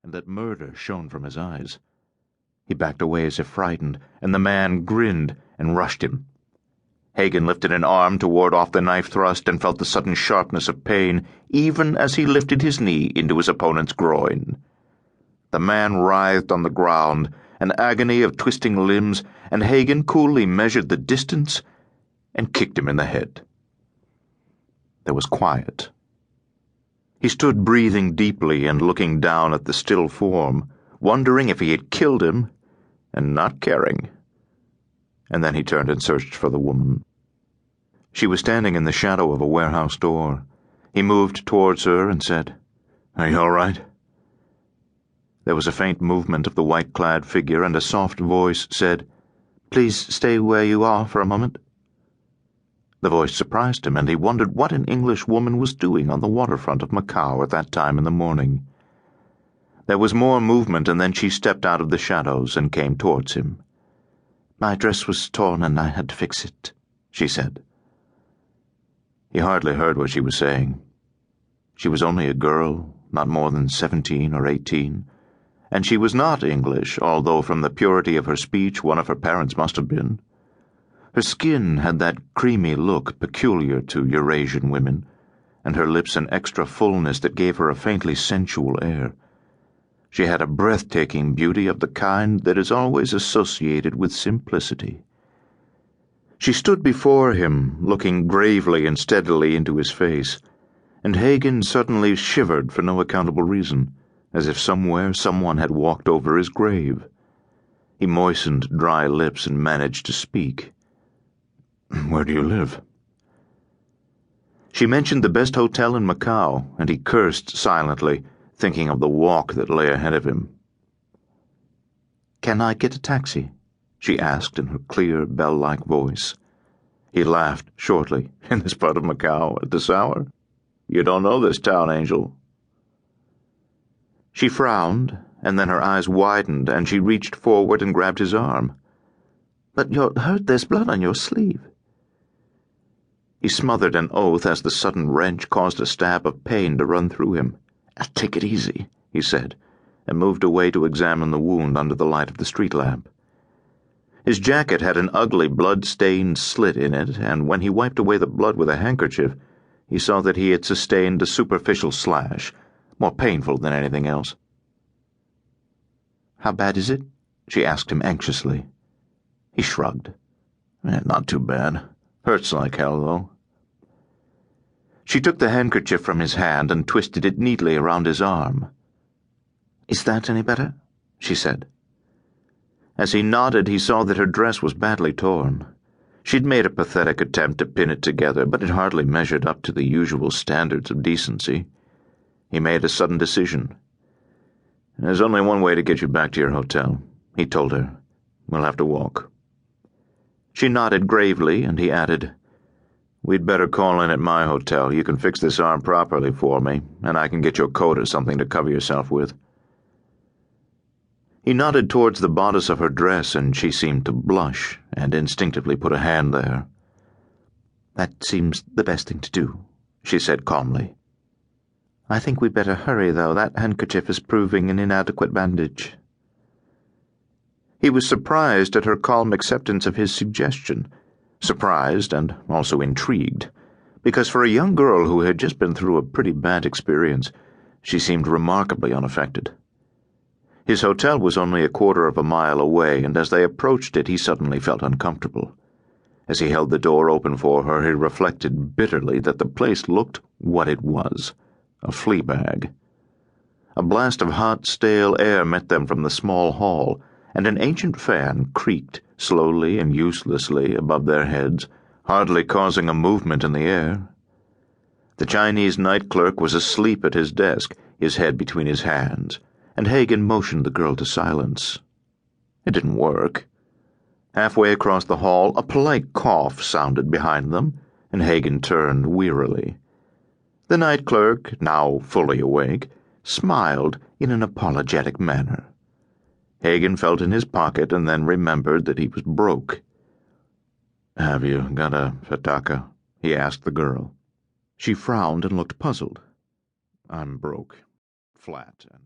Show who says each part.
Speaker 1: and that murder shone from his eyes. He backed away as if frightened, and the man grinned and rushed him. Hagen lifted an arm to ward off the knife thrust and felt the sudden sharpness of pain even as he lifted his knee into his opponent's groin. The man writhed on the ground, an agony of twisting limbs, and Hagen coolly measured the distance and kicked him in the head. There was quiet. He stood breathing deeply and looking down at the still form, wondering if he had killed him and not caring. And then he turned and searched for the woman. She was standing in the shadow of a warehouse door. He moved towards her and said, "Are you all right?" There was a faint movement of the white-clad figure, and a soft voice said, "Please stay where you are for a moment." The voice surprised him, and he wondered what an English woman was doing on the waterfront of Macao at that time in the morning. There was more movement, and then she stepped out of the shadows and came towards him. "My dress was torn and I had to fix it," she said. He hardly heard what she was saying. She was only a girl, not more than 17 or 18, and she was not English, although from the purity of her speech one of her parents must have been. Her skin had that creamy look peculiar to Eurasian women, and her lips an extra fullness that gave her a faintly sensual air. She had a breathtaking beauty of the kind that is always associated with simplicity. She stood before him, looking gravely and steadily into his face, and Hagen suddenly shivered for no accountable reason, as if somewhere someone had walked over his grave. He moistened dry lips and managed to speak. "Where do you live?" She mentioned the best hotel in Macao, and he cursed silently, thinking of the walk that lay ahead of him. "Can I get a taxi?" she asked in her clear, bell-like voice. He laughed shortly. "In this part of Macao, at this hour? You don't know this town, Angel." She frowned, and then her eyes widened, and she reached forward and grabbed his arm. "But you're hurt. There's blood on your sleeve." He smothered an oath as the sudden wrench caused a stab of pain to run through him. "Take it easy," he said, and moved away to examine the wound under the light of the street lamp. His jacket had an ugly blood-stained slit in it, and when he wiped away the blood with a handkerchief, he saw that he had sustained a superficial slash, more painful than anything else. "How bad is it?" she asked him anxiously. He shrugged. "Not too bad. Hurts like hell, though." She took the handkerchief from his hand and twisted it neatly around his arm. "Is that any better?" she said. As he nodded, he saw that her dress was badly torn. She'd made a pathetic attempt to pin it together, but it hardly measured up to the usual standards of decency. He made a sudden decision. "There's only one way to get you back to your hotel," he told her. "We'll have to walk." She nodded gravely, and he added, "We'd better call in at my hotel. You can fix this arm properly for me, and I can get you a coat or something to cover yourself with." He nodded towards the bodice of her dress, and she seemed to blush, and instinctively put a hand there. "That seems the best thing to do," she said calmly. "I think we'd better hurry, though. That handkerchief is proving an inadequate bandage." He was surprised at her calm acceptance of his suggestion, surprised and also intrigued, because for a young girl who had just been through a pretty bad experience, she seemed remarkably unaffected. His hotel was only a quarter of a mile away, and as they approached it, he suddenly felt uncomfortable. As he held the door open for her, he reflected bitterly that the place looked what it was, a flea bag. A blast of hot, stale air met them from the small hall, and an ancient fan creaked slowly and uselessly above their heads, hardly causing a movement in the air. The Chinese night clerk was asleep at his desk, his head between his hands, and Hagen motioned the girl to silence. It didn't work. Halfway across the hall, a polite cough sounded behind them, and Hagen turned wearily. The night clerk, now fully awake, smiled in an apologetic manner. Hagen felt in his pocket and then remembered that he was broke. "Have you got a fataka?" he asked the girl. She frowned and looked puzzled. "I'm broke. Flat and